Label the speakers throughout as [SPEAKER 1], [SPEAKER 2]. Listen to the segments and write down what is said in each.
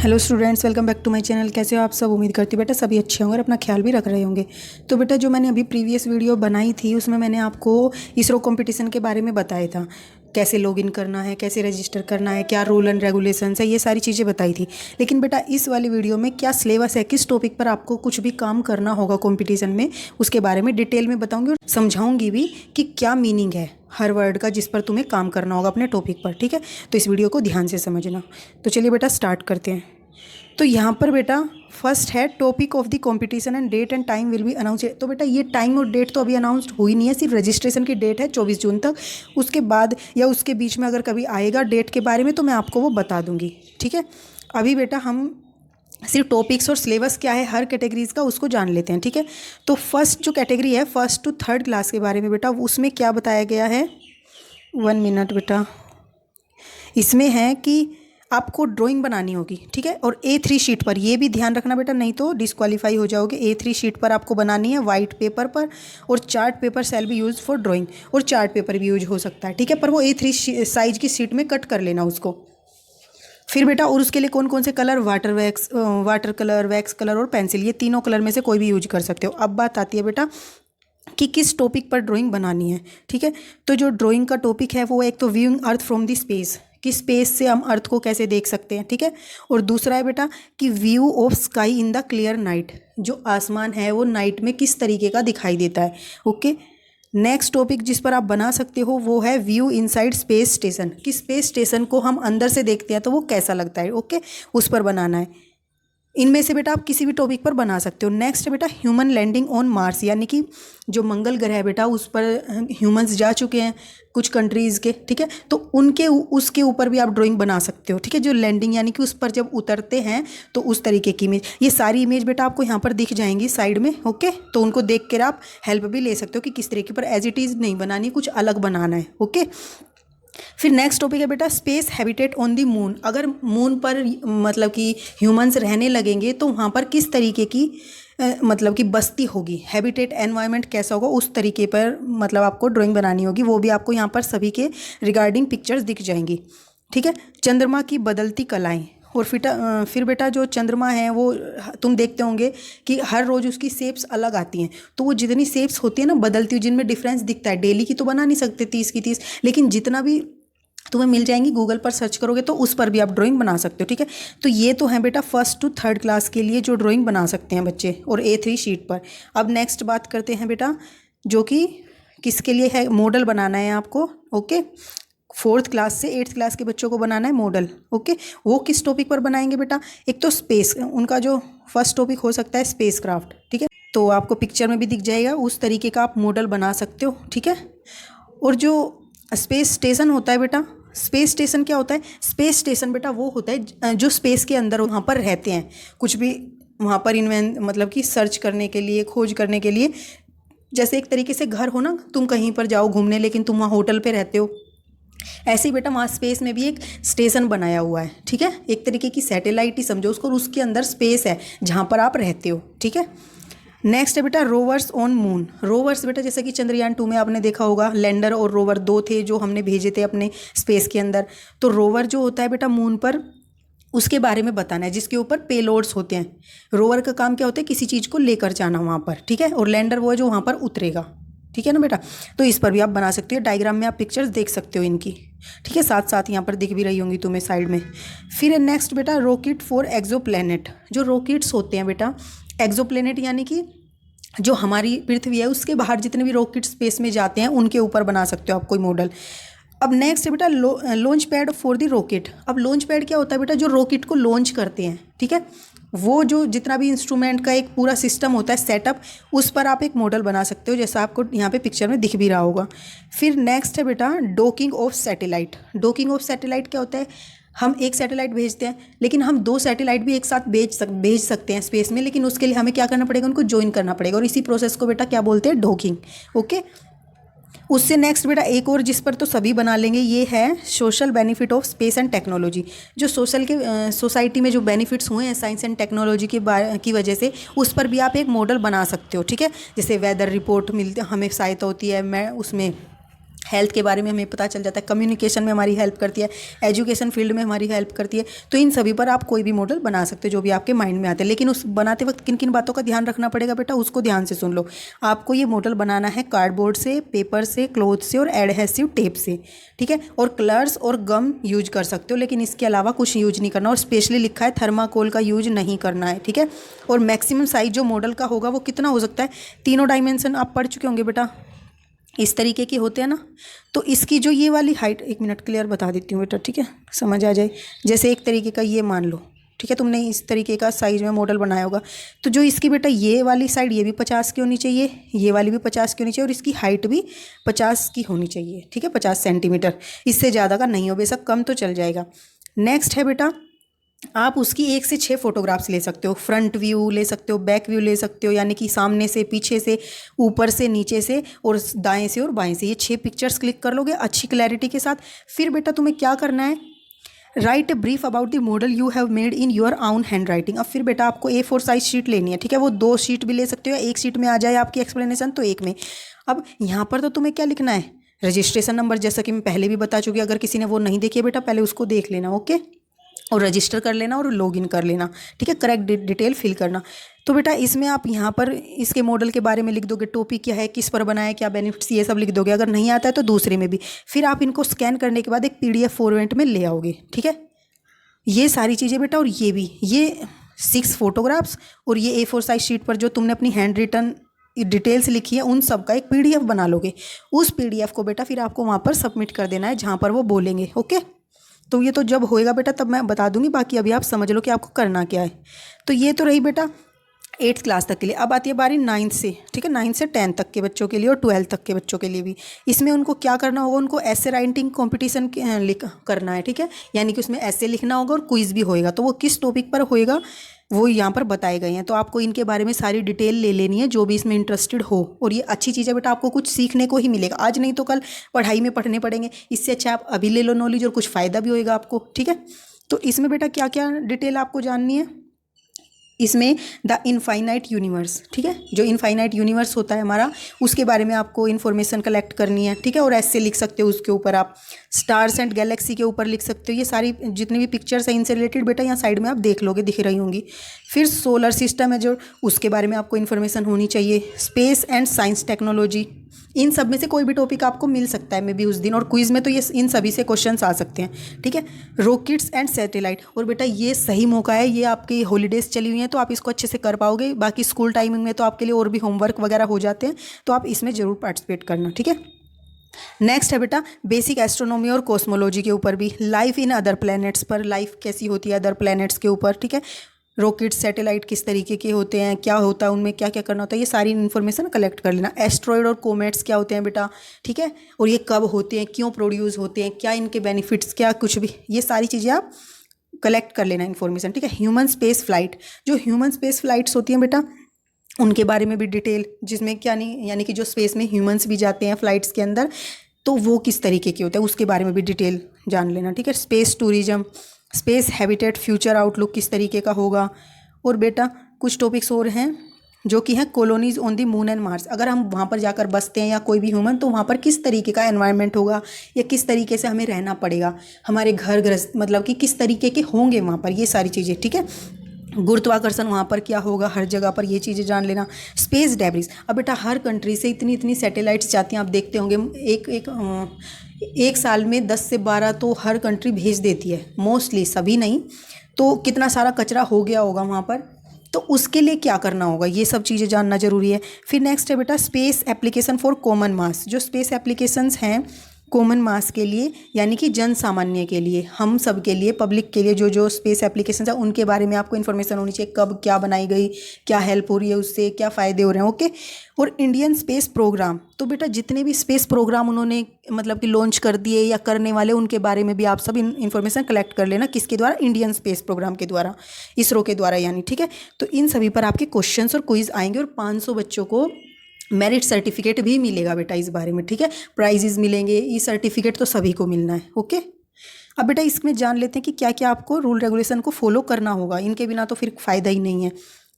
[SPEAKER 1] Hello students, welcome back to my channel. कैसे हो आप सब? उम्मीद करती बेटा सभी अच्छे होंगे और अपना ख्याल भी रख रहे होंगे। तो बेटा जो मैंने अभी प्रीवियस वीडियो बनाई थी उसमें मैंने आपको इसरो कंपटीशन के बारे में बताया था, कैसे लॉगिन करना है, कैसे रजिस्टर करना है, क्या रूल एंड रेगुलेशंस है, ये सारी चीज़ें बताई थी। लेकिन बेटा इस वाली वीडियो में क्या सिलेबस है, किस टॉपिक पर आपको कुछ भी काम करना होगा कंपटीशन में, उसके बारे में डिटेल में बताऊँगी और समझाऊँगी भी कि क्या मीनिंग है हर वर्ड का जिस पर तुम्हें काम करना होगा अपने टॉपिक पर। ठीक है, तो इस वीडियो को ध्यान से समझना। तो चलिए बेटा स्टार्ट करते हैं। तो यहाँ पर बेटा फर्स्ट है topic of the competition and date and time will be announce. तो बेटा ये टाइम और डेट तो अभी अनाउंस्ड हुई नहीं है, सिर्फ रजिस्ट्रेशन की डेट है 24 जून तक। उसके बाद या उसके बीच में अगर कभी आएगा डेट के बारे में तो मैं आपको वो बता दूंगी। ठीक है, अभी बेटा हम सिर्फ टॉपिक्स और सिलेबस क्या है हर कैटेगरीज का उसको जान लेते हैं। ठीक है, तो फर्स्ट जो कैटेगरी है फर्स्ट टू थर्ड क्लास के बारे में बेटा, उसमें क्या बताया गया है, 1 मिनट बेटा, इसमें है कि आपको ड्राइंग बनानी होगी। ठीक है, और A3 शीट पर, ये भी ध्यान रखना बेटा नहीं तो डिस्क्वालीफाई हो जाओगे। A3 शीट पर आपको बनानी है वाइट पेपर पर, और chart paper shall be use for drawing, और चार्ट पेपर भी यूज हो सकता है। ठीक है, पर वो A3 साइज की शीट में कट कर लेना उसको। फिर बेटा और उसके लिए कौन कौन से colour, water colour, wax colour और पेंसिल, ये तीनों कलर में से कोई भी यूज कर सकते हो। अब बात आती है बेटा कि किस टॉपिक पर ड्राइंग बनानी है। ठीक है, तो जो ड्राइंग का टॉपिक है वो एक तो viewing earth from the space, कि स्पेस से हम अर्थ को कैसे देख सकते हैं। ठीक है, और दूसरा है बेटा कि view of sky in the clear night, जो आसमान है वो नाइट में किस तरीके का दिखाई देता है। ओके, नेक्स्ट टॉपिक जिस पर आप बना सकते हो वो है व्यू इनसाइड स्पेस स्टेशन, कि स्पेस स्टेशन को हम अंदर से देखते हैं तो वो कैसा लगता है। ओके, उस पर बनाना है। इनमें से बेटा आप किसी भी टॉपिक पर बना सकते हो। नेक्स्ट है बेटा ह्यूमन लैंडिंग ऑन मार्स, यानी कि जो मंगल ग्रह है बेटा उस पर ह्यूमंस जा चुके हैं कुछ कंट्रीज़ के। ठीक है, तो उनके उसके ऊपर भी आप ड्राइंग बना सकते हो। ठीक है, जो लैंडिंग यानी कि उस पर जब उतरते हैं तो उस तरीके की इमेज, ये सारी इमेज बेटा आपको यहाँ पर दिख जाएंगी साइड में। ओके, तो उनको देख कर आप हेल्प भी ले सकते हो कि किस तरीके पर, एज इट इज़ नहीं बनानी, कुछ अलग बनाना है। ओके, फिर नेक्स्ट टॉपिक है बेटा space habitat on the moon. अगर मून पर मतलब कि ह्यूमंस रहने लगेंगे तो वहाँ पर किस तरीके की मतलब कि बस्ती होगी, हैबिटेट एनवायरनमेंट कैसा होगा, उस तरीके पर मतलब आपको ड्राइंग बनानी होगी। वो भी आपको यहाँ पर सभी के रिगार्डिंग पिक्चर्स दिख जाएंगी। ठीक है, चंद्रमा की बदलती कलाएँ, और फिर बेटा जो चंद्रमा है वो तुम देखते होंगे कि हर रोज़ उसकी शेप्स अलग आती हैं। तो वो जितनी शेप्स होती है ना बदलती हुई, जिनमें डिफरेंस दिखता है, डेली की तो बना नहीं सकते 30 की 30, लेकिन जितना भी तुम्हें मिल जाएंगी गूगल पर सर्च करोगे तो उस पर भी आप ड्राइंग बना सकते हो। ठीक है, तो ये तो है बेटा फर्स्ट टू थर्ड क्लास के लिए जो ड्राइंग बना सकते हैं बच्चे, और A3 शीट पर। अब नेक्स्ट बात करते हैं बेटा जो कि किसके लिए है, मॉडल बनाना है आपको। ओके, 4th क्लास से 8th क्लास के बच्चों को बनाना है मॉडल। ओके, वो किस टॉपिक पर बनाएंगे बेटा, एक तो स्पेस, उनका जो फर्स्ट टॉपिक हो सकता है स्पेस क्राफ्ट। ठीक है, तो आपको पिक्चर में भी दिख जाएगा, उस तरीके का आप मॉडल बना सकते हो। ठीक है, और जो स्पेस स्टेशन होता है बेटा, स्पेस स्टेशन क्या होता है, स्पेस स्टेशन बेटा वो होता है जो स्पेस के अंदर वहाँ पर रहते हैं, कुछ भी वहाँ पर मतलब कि सर्च करने के लिए, खोज करने के लिए। जैसे एक तरीके से घर हो ना, तुम कहीं पर जाओ घूमने लेकिन तुम वहाँ होटल पे रहते हो, ऐसे ही बेटा वहाँ स्पेस में भी एक स्टेशन बनाया हुआ है। ठीक है, एक तरीके की सैटेलाइट ही समझो उसको, और उसके अंदर स्पेस है जहाँ पर आप रहते हो। ठीक है, नेक्स्ट है बेटा रोवर्स ऑन मून। रोवर्स बेटा जैसे कि चंद्रयान 2 में आपने देखा होगा, लैंडर और रोवर 2 थे जो हमने भेजे थे अपने स्पेस के अंदर। तो रोवर जो होता है बेटा मून पर, उसके बारे में बताना है, जिसके ऊपर पेलोड्स होते हैं। रोवर का काम क्या होता है, किसी चीज़ को लेकर जाना वहाँ पर। ठीक है, और लैंडर वो है जो वहाँ पर उतरेगा। ठीक है ना बेटा, तो इस पर भी आप बना सकते हो। डायग्राम में आप पिक्चर्स देख सकते हो इनकी। ठीक है, साथ साथ यहाँ पर दिख भी रही होंगी तुम्हें साइड में। फिर नेक्स्ट बेटा रॉकेट फॉर एक्सोप्लैनेट। जो रॉकेट्स होते हैं बेटा, एक्सोप्लैनेट यानी कि जो हमारी पृथ्वी है उसके बाहर जितने भी रॉकेट स्पेस में जाते हैं उनके ऊपर बना सकते हो आप कोई मॉडल। अब नेक्स्ट है बेटा launch pad for the rocket. अब लॉन्च पैड क्या होता है बेटा, जो रॉकेट को लॉन्च करते हैं। ठीक है, वो जो जितना भी इंस्ट्रूमेंट का एक पूरा सिस्टम होता है सेटअप, उस पर आप एक मॉडल बना सकते हो, जैसा आपको यहाँ पे पिक्चर में दिख भी रहा होगा। फिर नेक्स्ट है बेटा docking of satellite. Docking of satellite क्या होता है, हम एक सैटेलाइट भेजते हैं लेकिन हम 2 सैटेलाइट भी एक साथ भेज सकते हैं स्पेस में, लेकिन उसके लिए हमें क्या करना पड़ेगा, उनको ज्वाइन करना पड़ेगा, और इसी प्रोसेस को बेटा क्या बोलते हैं, डॉकिंग। ओके, उससे नेक्स्ट बेटा एक और जिस पर तो सभी बना लेंगे, ये है social benefit of space and technology. जो सोसाइटी में जो बेनिफिट्स हुए हैं साइंस एंड टेक्नोलॉजी की वजह से, उस पर भी आप एक मॉडल बना सकते हो। ठीक है, जैसे वेदर रिपोर्ट मिलते हमें सहायता होती है, मैं उसमें हेल्थ के बारे में हमें पता चल जाता है, कम्युनिकेशन में हमारी हेल्प करती है, एजुकेशन फील्ड में हमारी हेल्प करती है। तो इन सभी पर आप कोई भी मॉडल बना सकते हो जो भी आपके माइंड में आते हैं। लेकिन उस बनाते वक्त किन किन बातों का ध्यान रखना पड़ेगा बेटा, उसको ध्यान से सुन लो। आपको ये मॉडल बनाना है कार्डबोर्ड से, पेपर से, क्लॉथ से और एडहेसिव टेप से, ठीक है। और कलर्स और गम यूज कर सकते हो, लेकिन इसके अलावा कुछ यूज नहीं करना। और स्पेशली लिखा है थर्माकोल का यूज नहीं करना है, ठीक है। और मैक्सिमम साइज जो मॉडल का होगा वो कितना हो सकता है, तीनों डायमेंशन आप पढ़ चुके होंगे बेटा, इस तरीके के होते हैं ना। तो इसकी जो ये वाली हाइट, एक मिनट क्लियर बता देती हूँ बेटा, ठीक है, समझ आ जाए। जैसे एक तरीके का ये मान लो, ठीक है, तुमने इस तरीके का साइज में मॉडल बनाया होगा, तो जो इसकी बेटा ये वाली साइड ये भी 50 की होनी चाहिए, ये वाली भी 50 की होनी चाहिए और इसकी हाइट भी 50 की होनी चाहिए, ठीक है, 50 सेंटीमीटर। इससे ज़्यादा का नहीं हो, बेशक कम तो चल जाएगा। नेक्स्ट है बेटा, आप उसकी 1 से 6 फोटोग्राफ्स ले सकते हो। फ्रंट व्यू ले सकते हो, बैक व्यू ले सकते हो, यानी कि सामने से, पीछे से, ऊपर से, नीचे से और दाएं से और बाएं से। ये 6 पिक्चर्स क्लिक कर लोगे अच्छी क्लैरिटी के साथ। फिर बेटा तुम्हें क्या करना है, right a brief about the model you have made in your own hand writing. अब फिर बेटा आपको A4 साइज शीट लेनी है, ठीक है। वो 2 शीट भी ले सकते हो, या एक शीट में आ जाए आपकी एक्सप्लेनेशन तो एक में। अब यहाँ पर तो तुम्हें क्या लिखना है, रजिस्ट्रेशन नंबर, जैसा कि मैं पहले भी बता चुकी। अगर किसी ने वो नहीं देखी है बेटा, पहले उसको देख लेना, ओके, और रजिस्टर कर लेना और लॉगिन कर लेना, ठीक है, करेक्ट डिटेल फिल करना। तो बेटा इसमें आप यहाँ पर इसके मॉडल के बारे में लिख दोगे, टॉपिक क्या है, किस पर बनाया, क्या बेनिफिट्स, ये सब लिख दोगे। अगर नहीं आता है तो दूसरे में भी। फिर आप इनको स्कैन करने के बाद एक PDF फॉर्मेट में ले आओगे, ठीक है। ये सारी चीज़ें बेटा, और ये भी, ये 6 फोटोग्राफ्स और ये A4 साइज शीट पर जो तुमने अपनी हैंड रिटन डिटेल्स लिखी है उन सब का एक PDF बना लोगे। उस PDF को बेटा फिर आपको वहाँ पर सबमिट कर देना है जहाँ पर वो बोलेंगे, ओके। तो ये तो जब होएगा बेटा तब मैं बता दूंगी, बाकी अभी आप समझ लो कि आपको करना क्या है। तो ये तो रही बेटा 8th क्लास तक के लिए। अब आती है बारी 9th से, ठीक है, 9th से 10th तक के बच्चों के लिए और 12th तक के बच्चों के लिए भी। इसमें उनको क्या करना होगा, उनको ऐसे राइटिंग कॉम्पिटिशन करना है, ठीक है, यानी कि उसमें ऐसे लिखना होगा और क्विज भी होएगा। तो वो किस टॉपिक पर होएगा वो यहाँ पर बताए गए हैं। तो आपको इनके बारे में सारी डिटेल ले लेनी है जो भी इसमें इंटरेस्टेड हो। और ये अच्छी चीज़ है बेटा, आपको कुछ सीखने को ही मिलेगा, आज नहीं तो कल पढ़ाई में पढ़ने पड़ेंगे। इससे अच्छा आप अभी ले लो नॉलेज और कुछ फ़ायदा भी होएगा आपको, ठीक है। तो इसमें बेटा क्या क्या डिटेल आपको जाननी है, इसमें द इनफाइनाइट यूनिवर्स, ठीक है, जो इनफाइनाइट यूनिवर्स होता है हमारा, उसके बारे में आपको इन्फॉर्मेशन कलेक्ट करनी है, ठीक है। और ऐसे लिख सकते हो उसके ऊपर, आप स्टार्स एंड गैलेक्सी के ऊपर लिख सकते हो। ये सारी जितनी भी पिक्चर्स हैं इनसे रिलेटेड बेटा यहाँ साइड में आप देख लोगे, दिख रही होंगी। फिर सोलर सिस्टम है जो, उसके बारे में आपको इन्फॉर्मेशन होनी चाहिए। स्पेस एंड साइंस टेक्नोलॉजी, इन सब में से कोई भी टॉपिक आपको मिल सकता है मे बी उस दिन, और क्विज में तो ये इन सभी से क्वेश्चंस आ सकते हैं, ठीक है। रॉकेट्स एंड सैटेलाइट, और बेटा ये सही मौका है, ये आपकी हॉलीडेज चली हुई हैं तो आप इसको अच्छे से कर पाओगे। बाकी स्कूल टाइमिंग में तो आपके लिए और भी होमवर्क वगैरह हो जाते हैं, तो आप इसमें ज़रूर पार्टिसिपेट करना, ठीक है। नेक्स्ट है बेटा बेसिक एस्ट्रोनॉमी और कॉस्मोलॉजी के ऊपर भी, लाइफ इन अदर प्लैनेट्स पर, लाइफ कैसी होती है अदर प्लैनेट्स के ऊपर, ठीक है। रॉकेट सैटेलाइट किस तरीके के होते हैं, क्या होता है उनमें, क्या क्या करना होता है, ये सारी इन्फॉर्मेशन कलेक्ट कर लेना। एस्ट्रॉयड और कोमेट्स क्या होते हैं बेटा, ठीक है, और ये कब होते हैं, क्यों प्रोड्यूस होते हैं, क्या इनके बेनिफिट्स, क्या कुछ भी, ये सारी चीज़ें आप कलेक्ट कर लेना इन्फॉर्मेशन, ठीक है। ह्यूमन स्पेस फ्लाइट, जो ह्यूमन स्पेस फ्लाइट्स होती हैं बेटा उनके बारे में भी डिटेल, जिसमें क्या नहीं, यानी कि जो स्पेस में ह्यूमंस भी जाते हैं फ्लाइट्स के अंदर, तो वो किस तरीके के होते हैं उसके बारे में भी डिटेल जान लेना, ठीक है। Space tourism, space habitat, future outlook किस तरीके का होगा। और बेटा कुछ टॉपिक्स और हैं जो कि हैं colonies on the moon and Mars, अगर हम वहाँ पर जाकर बसते हैं या कोई भी ह्यूमन, तो वहाँ पर किस तरीके का एनवायरनमेंट होगा या किस तरीके से हमें रहना पड़ेगा, हमारे घर गृहस्थ मतलब कि किस तरीके के होंगे वहाँ पर, ये सारी चीज़ें, ठीक है। गुरुत्वाकर्षण वहाँ पर क्या होगा हर जगह पर, ये चीज़ें जान लेना। स्पेस डेब्रिस, अब बेटा हर कंट्री से इतनी इतनी सैटेलाइट्स जाती हैं, आप देखते होंगे एक साल में 10 से 12 तो हर कंट्री भेज देती है, मोस्टली, सभी नहीं, तो कितना सारा कचरा हो गया होगा वहाँ पर, तो उसके लिए क्या करना होगा, ये सब चीज़ें जानना जरूरी है। फिर नेक्स्ट है बेटा स्पेस एप्लीकेशन फॉर कॉमन मास, जो स्पेस एप्लीकेशंस हैं कॉमन मास के लिए, यानी कि जन सामान्य के लिए, हम सब के लिए, पब्लिक के लिए, जो जो स्पेस एप्लीकेशंस है उनके बारे में आपको इन्फॉर्मेशन होनी चाहिए, कब क्या बनाई गई, क्या हेल्प हो रही है उससे, क्या फ़ायदे हो रहे हैं, ओके। और इंडियन स्पेस प्रोग्राम, तो बेटा जितने भी स्पेस प्रोग्राम उन्होंने मतलब कि लॉन्च कर दिए या करने वाले, उनके बारे में भी आप सब इन्फॉर्मेशन कलेक्ट कर लेना, किसके द्वारा, इंडियन स्पेस प्रोग्राम के द्वारा, इसरो के द्वारा यानी, ठीक है। तो इन सभी पर आपके क्वेश्चंस और क्विज आएंगे और 500 बच्चों को मेरिट सर्टिफिकेट भी मिलेगा बेटा इस बारे में, ठीक है। प्राइजेस मिलेंगे, ये सर्टिफिकेट तो सभी को मिलना है, ओके। अब बेटा इसमें जान लेते हैं कि क्या क्या आपको रूल रेगुलेशन को फॉलो करना होगा, इनके बिना तो फिर फ़ायदा ही नहीं है।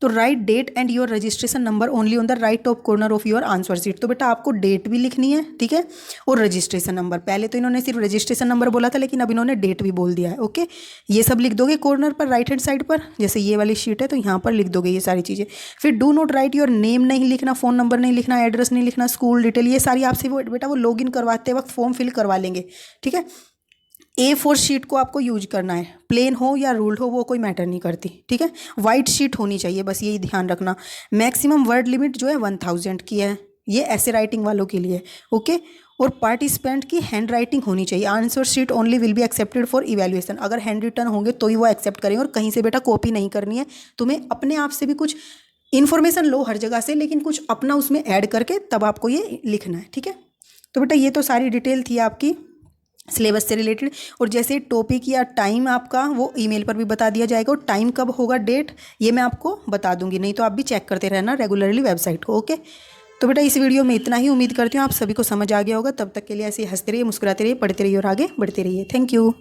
[SPEAKER 1] तो write date and your registration number only on the right top corner of your answer sheet. तो बेटा आपको डेट भी लिखनी है, ठीक है, और रजिस्ट्रेशन नंबर। पहले तो इन्होंने सिर्फ रजिस्ट्रेशन नंबर बोला था, लेकिन अब इन्होंने डेट भी बोल दिया है। ओके, ये सब लिख दोगे कॉर्नर पर राइट हैंड साइड पर, जैसे ये वाली शीट है तो यहाँ पर लिख दोगे ये सारी चीज़ें। फिर do not right your name नहीं लिखना, फ़ोन नंबर नहीं लिखना, एड्रेस नहीं लिखना, स्कूल डिटेल, ये सारी आपसे वो बेटा वो लॉगिन करवाते वक्त फॉर्म फिल करवा लेंगे, ठीक है। A4 शीट को आपको यूज करना है, प्लेन हो या रूल्ड हो वो कोई मैटर नहीं करती, ठीक है। वाइट शीट होनी चाहिए, बस यही ध्यान रखना। मैक्सिमम वर्ड लिमिट जो है 1000 की है, ये ऐसे राइटिंग वालों के लिए, ओके। और पार्टिसिपेंट की हैंड राइटिंग होनी चाहिए। Answer sheet only will be accepted for evaluation, अगर हैंड रिटन होंगे तो ही वो एक्सेप्ट करेंगे, और कहीं से बेटा कॉपी नहीं करनी है। तुम्हें अपने आप से भी कुछ इन्फॉर्मेशन लो हर जगह से, लेकिन कुछ अपना उसमें ऐड करके तब आपको ये लिखना है, ठीक है। तो बेटा ये तो सारी डिटेल थी आपकी सिलेबस से रिलेटेड। और जैसे टॉपिक या टाइम आपका वो ईमेल पर भी बता दिया जाएगा, और टाइम कब होगा, डेट, ये मैं आपको बता दूंगी, नहीं तो आप भी चेक करते रहना रेगुलरली वेबसाइट को, ओके। तो बेटा इस वीडियो में इतना ही, उम्मीद करती हूँ आप सभी को समझ आ गया होगा। तब तक के लिए ऐसे हंसते रहिए, मुस्कुराते रहिए, पढ़ते रहिए और आगे बढ़ते रहिए। Thank you.